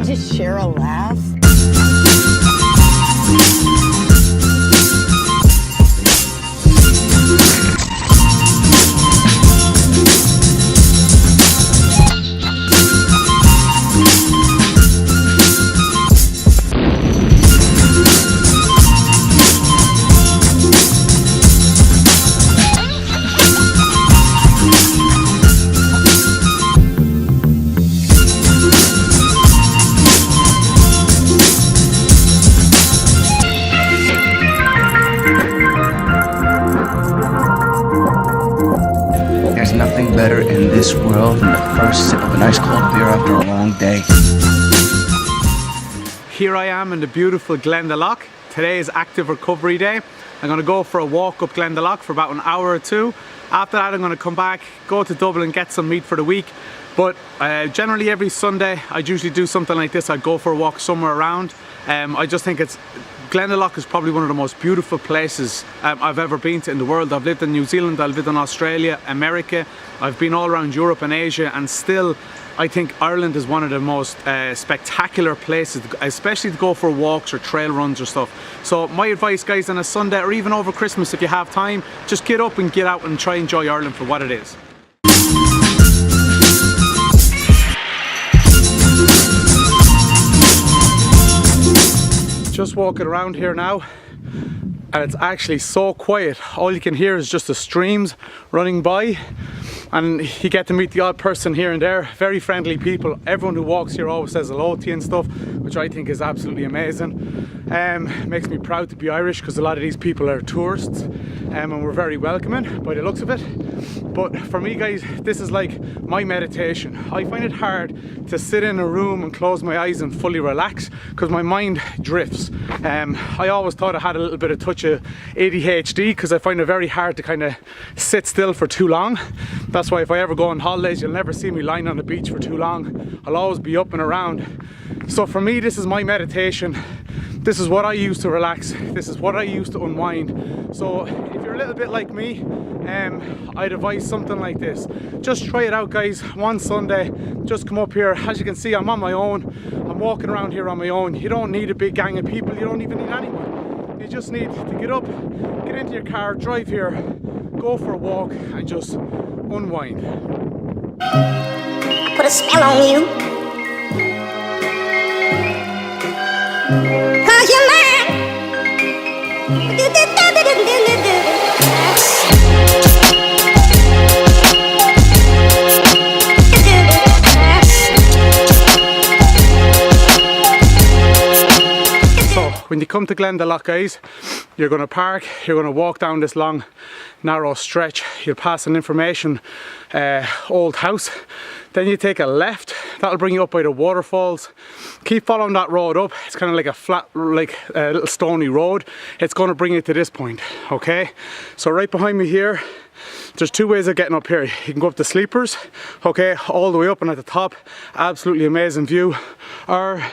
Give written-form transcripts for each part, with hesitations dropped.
just share a laugh? There's nothing better in this world than the first sip of a nice cold beer after a long day. Here I am in the beautiful Glendalough. Today is active recovery day. I'm going to go for a walk up Glendalough for about an hour or two. After that I'm going to come back, go to Dublin, get some meat for the week. But generally every Sunday I'd usually do something like this. I'd go for a walk somewhere around. I just think Glendalough is probably one of the most beautiful places I've ever been to in the world. I've lived in New Zealand, I've lived in Australia, America, I've been all around Europe and Asia, and still I think Ireland is one of the most spectacular places, especially to go for walks or trail runs or stuff. So my advice, guys, on a Sunday or even over Christmas, if you have time, just get up and get out and try and enjoy Ireland for what it is. Just walking around here now, and it's actually so quiet. All you can hear is just the streams running by, and you get to meet the odd person here and there. Very friendly people. Everyone who walks here always says hello to you and stuff, which I think is absolutely amazing. Makes me proud to be Irish, because a lot of these people are tourists, and we're very welcoming by the looks of it. But for me, guys, this is like my meditation. I find it hard to sit in a room and close my eyes and fully relax, because my mind drifts. I always thought I had a little bit of touch of ADHD, because I find it very hard to kind of sit still for too long. That's why if I ever go on holidays, you'll never see me lying on the beach for too long. I'll always be up and around. So for me, this is my meditation. This is what I use to relax. This is what I use to unwind. So if you're a little bit like me, I'd advise something like this. Just try it out, guys. One Sunday, just come up here. As you can see, I'm on my own. I'm walking around here on my own. You don't need a big gang of people. You don't even need anyone. You just need to get up, get into your car, drive here, go for a walk, and just unwind. Put a spell on you. 'Cause you're mine. So when you come to Glendalough, guys, you're going to park, you're going to walk down this long narrow stretch. You'll pass an information old house, then you take a left. That'll bring you up by the waterfalls. Keep following that road up. It's kind of like a flat, like a little stony road. It's going to bring you to this point, okay? So right behind me here, there's two ways of getting up here. You can go up the sleepers, okay, all the way up and at the top, absolutely amazing view, or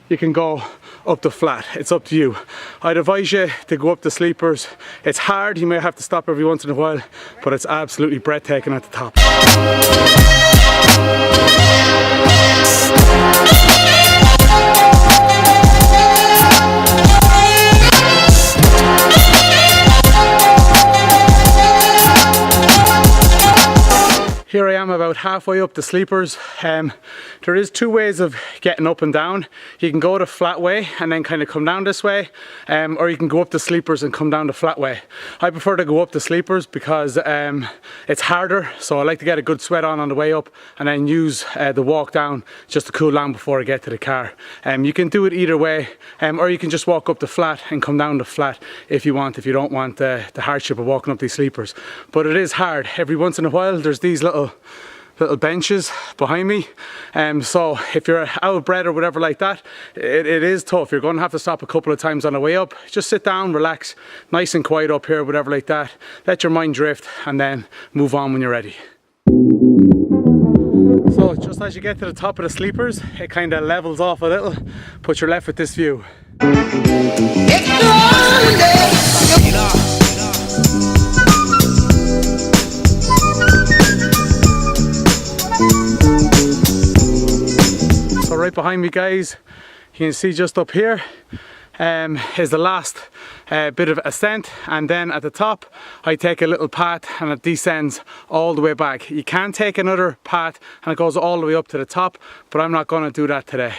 you can go up the flat. It's up to you. I'd advise you to go up the sleepers. It's hard, you may have to stop every once in a while, but it's absolutely breathtaking at the top. Here I am about halfway up the sleepers. There is two ways of getting up and down. You can go the flat way and then kind of come down this way, or you can go up the sleepers and come down the flat way. I prefer to go up the sleepers because it's harder, so I like to get a good sweat on the way up and then use the walk down just to cool down before I get to the car. You can do it either way, or you can just walk up the flat and come down the flat if you want, if you don't want the hardship of walking up these sleepers. But it is hard. Every once in a while there's these little benches behind me, so if you're out of breath or whatever like that, it is tough. You're going to have to stop a couple of times on the way up. Just sit down, relax, nice and quiet up here, whatever like that. Let your mind drift and then move on when you're ready. So just as you get to the top of the sleepers, it kind of levels off a little, but you're left with this view. So right behind me, guys, you can see just up here is the last bit of ascent, and then at the top I take a little path and it descends all the way back. You can take another path and it goes all the way up to the top, but I'm not going to do that today.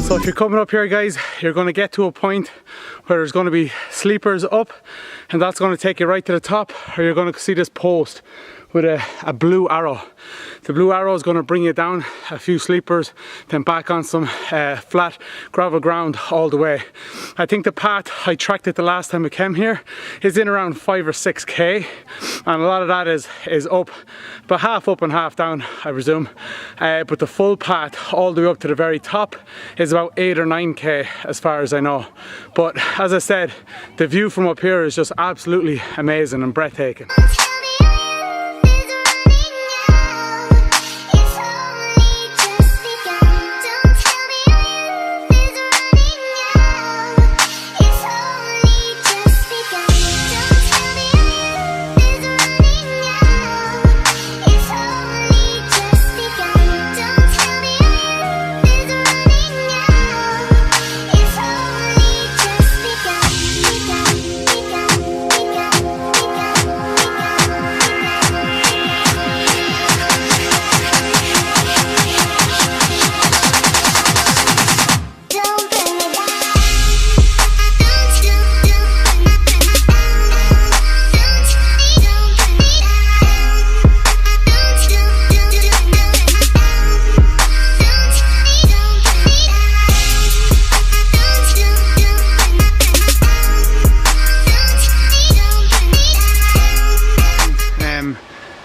So if you're coming up here, guys, you're going to get to a point where there's going to be sleepers up, and that's going to take you right to the top, or you're going to see this post with a blue arrow. The blue arrow is going to bring you down a few sleepers, then back on some flat gravel ground all the way. I think the path, I tracked it the last time I came here, is in around 5 or 6k, and a lot of that is up, but half up and half down, I presume. But the full path all the way up to the very top is about 8 or 9k as far as I know. But as I said, the view from up here is just absolutely amazing and breathtaking.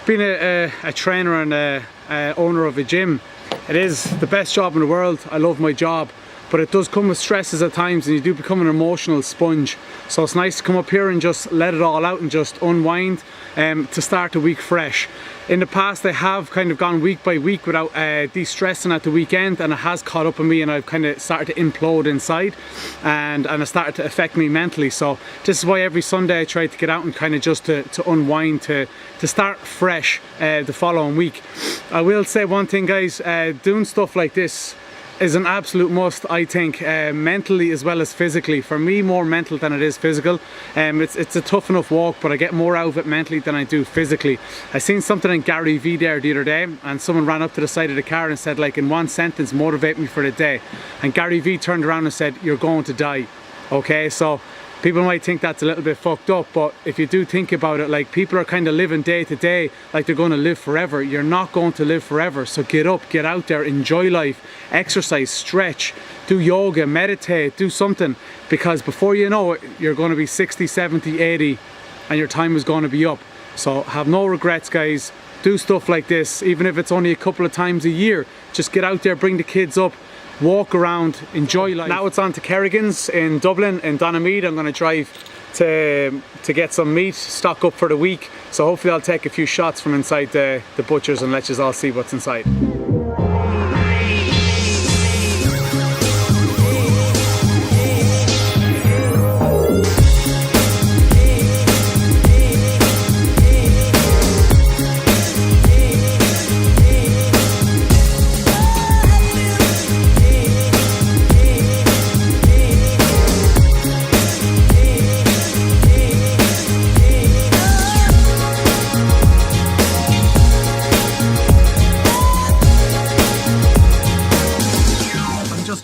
Being a trainer and a owner of a gym, it is the best job in the world. I love my job, but it does come with stresses at times, and you do become an emotional sponge. So it's nice to come up here and just let it all out and just unwind to start the week fresh. In the past, I have kind of gone week by week without de-stressing at the weekend, and it has caught up on me, and I've kind of started to implode inside, and it started to affect me mentally. So this is why every Sunday I try to get out and kind of just to unwind, to start fresh the following week. I will say one thing, guys, doing stuff like this is an absolute must, I think, mentally as well as physically. For me, more mental than it is physical. It's a tough enough walk, but I get more out of it mentally than I do physically. I seen something in Gary Vee there the other day, and someone ran up to the side of the car and said, like, in one sentence, motivate me for the day. And Gary Vee turned around and said, you're going to die. Okay, so people might think that's a little bit fucked up, but if you do think about it, like, people are kind of living day to day like they're going to live forever. You're not going to live forever, so get up, get out there, enjoy life, exercise, stretch, do yoga, meditate, do something, because before you know it, you're going to be 60, 70, 80, and your time is going to be up. So have no regrets, guys. Do stuff like this, even if it's only a couple of times a year. Just get out there, bring the kids up, walk around, enjoy life. Now it's on to Kerrigan's in Dublin, in Donamead. I'm going to drive to get some meat, stock up for the week. So hopefully I'll take a few shots from inside the butchers and let you all see what's inside.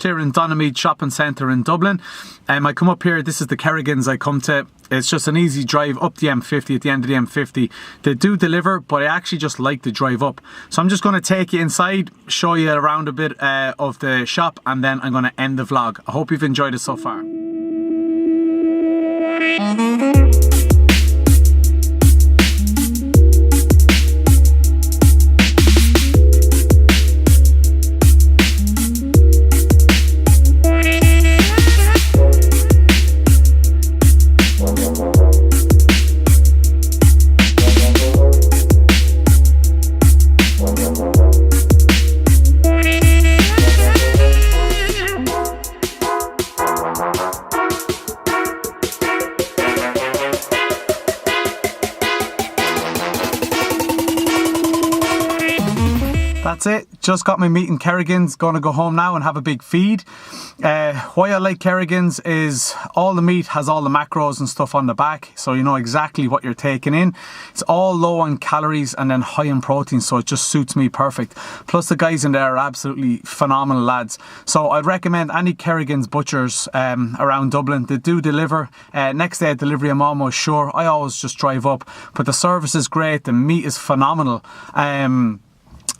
Here in Donamead Shopping Centre in Dublin. I come up here, this is the Kerrigan's I come to. It's just an easy drive up the M50 at the end of the M50. They do deliver, but I actually just like to drive up. So I'm just going to take you inside, show you around a bit of the shop, and then I'm going to end the vlog. I hope you've enjoyed it so far. That's it. Just got my meat in Kerrigan's. Going to go home now and have a big feed. Why I like Kerrigan's is all the meat has all the macros and stuff on the back, so you know exactly what you're taking in. It's all low on calories and then high in protein, so it just suits me perfect. Plus the guys in there are absolutely phenomenal lads. So I'd recommend any Kerrigan's butchers around Dublin. They do deliver. Next day delivery I'm almost sure. I always just drive up, but the service is great. The meat is phenomenal.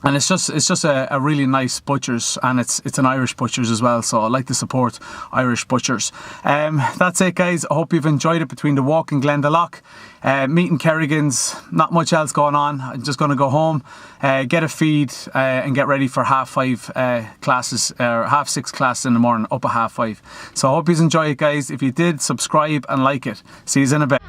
And it's just a really nice butchers, and it's an Irish butchers as well, so I like to support Irish butchers. That's it guys, I hope you've enjoyed it between the walk in Glendalough, meeting Kerrigan's, not much else going on. I'm just going to go home, get a feed and get ready for 5:30 classes, or 6:30 class in the morning, up at 5:30. So I hope you enjoy it guys. If you did, subscribe and like it. See you in a bit.